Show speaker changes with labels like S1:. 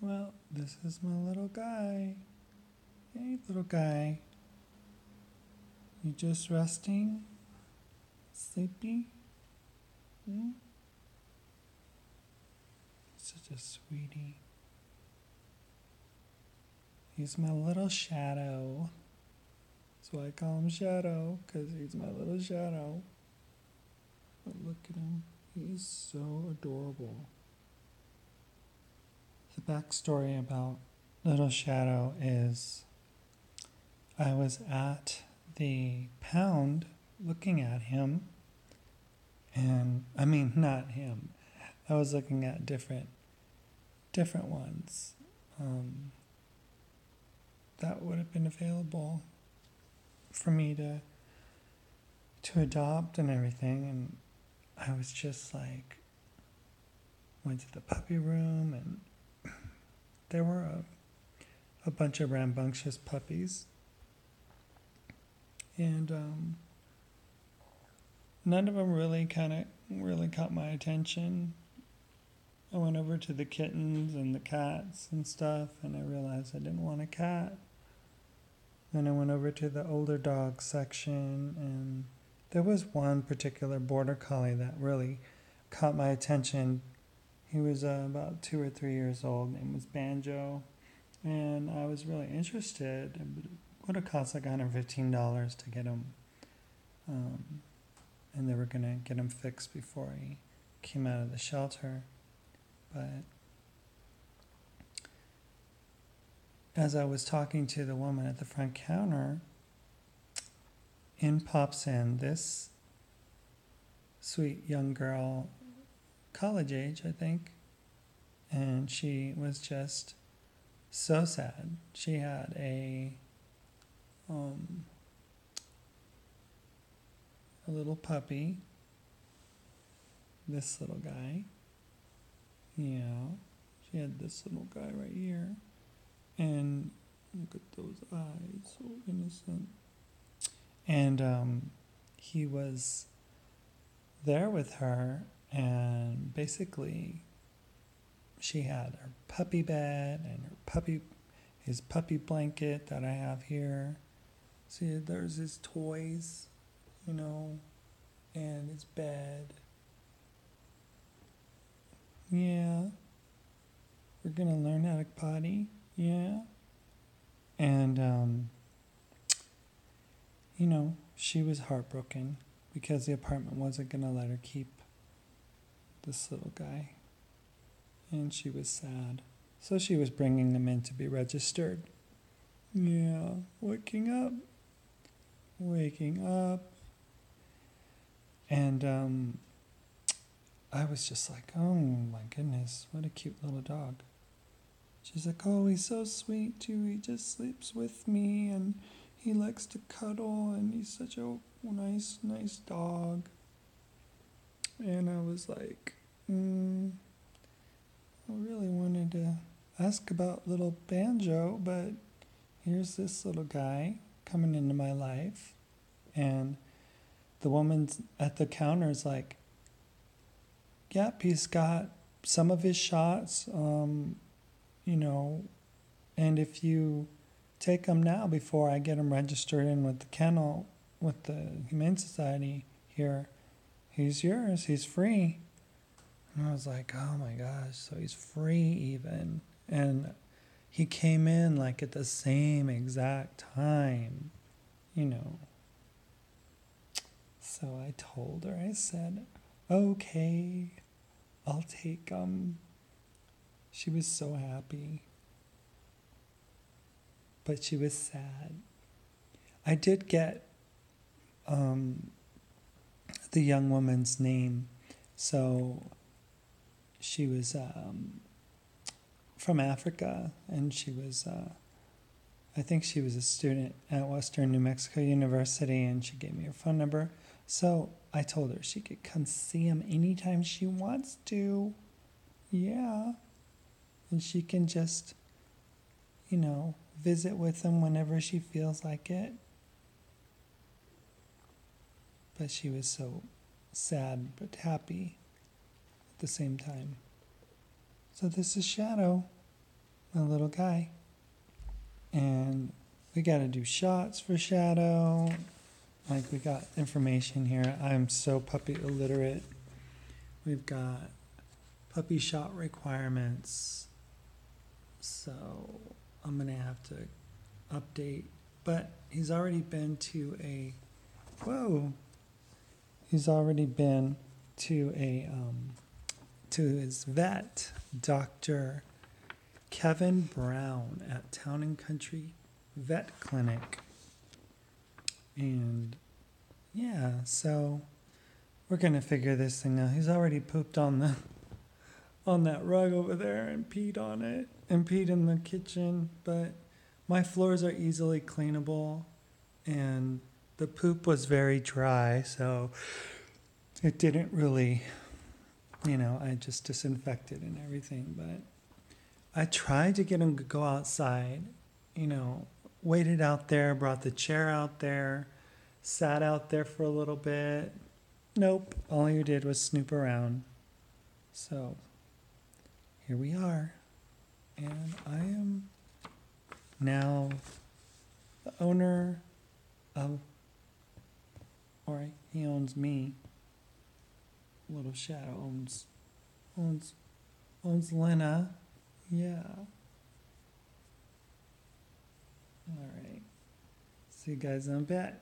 S1: Well, this is my little guy. Hey, little guy. You just resting? Sleepy? Hmm? Such a sweetie. He's my little shadow. So I call him Shadow, because he's my little shadow. But look at him. He's so adorable. The backstory about Little Shadow is I was at the pound looking at him, and I mean, not him. I was looking at different ones that would have been available for me to adopt and everything. And I was just like, went to the puppy room, and there were a bunch of rambunctious puppies, and none of them really caught my attention. I went over to the kittens and the cats and stuff, and I realized I didn't want a cat. Then I went over to the older dog section, and there was one particular border collie that really caught my attention. He was about 2 or 3 years old. Name was Banjo, and I was really interested. It would have cost like $115 to get him, and they were gonna get him fixed before he came out of the shelter. But as I was talking to the woman at the front counter, in pops in this sweet young girl, college age, I think, and she was just so sad. She had a little puppy, this little guy. Yeah, she had this little guy right here, and look at those eyes, so innocent. And he was there with her, and basically she had her puppy bed and his puppy blanket that I have here. See, there's his toys, and his bed. Yeah, we're gonna learn how to potty. Yeah, and she was heartbroken because the apartment wasn't gonna let her keep this little guy, and she was sad. So she was bringing him in to be registered. Yeah, waking up. And I was just like, oh my goodness, what a cute little dog. She's like, oh, he's so sweet too. He just sleeps with me, and he likes to cuddle, and he's such a nice dog. And I was like, I really wanted to ask about little Banjo, but here's this little guy coming into my life. And the woman at the counter is like, yep, he's got some of his shots, and if you take him now before I get him registered in with the kennel, with the Humane Society here, he's yours, he's free. And I was like, oh my gosh, so he's free even. And he came in like at the same exact time, So I told her, I said, okay, I'll take him. She was so happy. But she was sad. I did get the young woman's name. So she was from Africa, and she was, I think she was a student at Western New Mexico University, and she gave me her phone number. So I told her she could come see him anytime she wants to. Yeah. And she can just, visit with him whenever she feels like it. But she was so sad but happy at the same time. So this is Shadow. a little guy. And we got to do shots for Shadow. Like, we got information here. I'm so puppy illiterate. We've got puppy shot requirements. So I'm going to have to update. But he's already been to a... Whoa! He's already been to a... to his vet, Dr. Kevin Brown at Town and Country Vet Clinic. And yeah, so we're gonna figure this thing out. He's already pooped on that rug over there and peed on it and peed in the kitchen, but my floors are easily cleanable and the poop was very dry, so it didn't really, I just disinfected and everything. But I tried to get him to go outside, waited out there, brought the chair out there, sat out there for a little bit. Nope, all he did was snoop around. So here we are. And I am now the owner of, or he owns me. Little Shadow owns Lena. Yeah. All right. See you guys in a bit.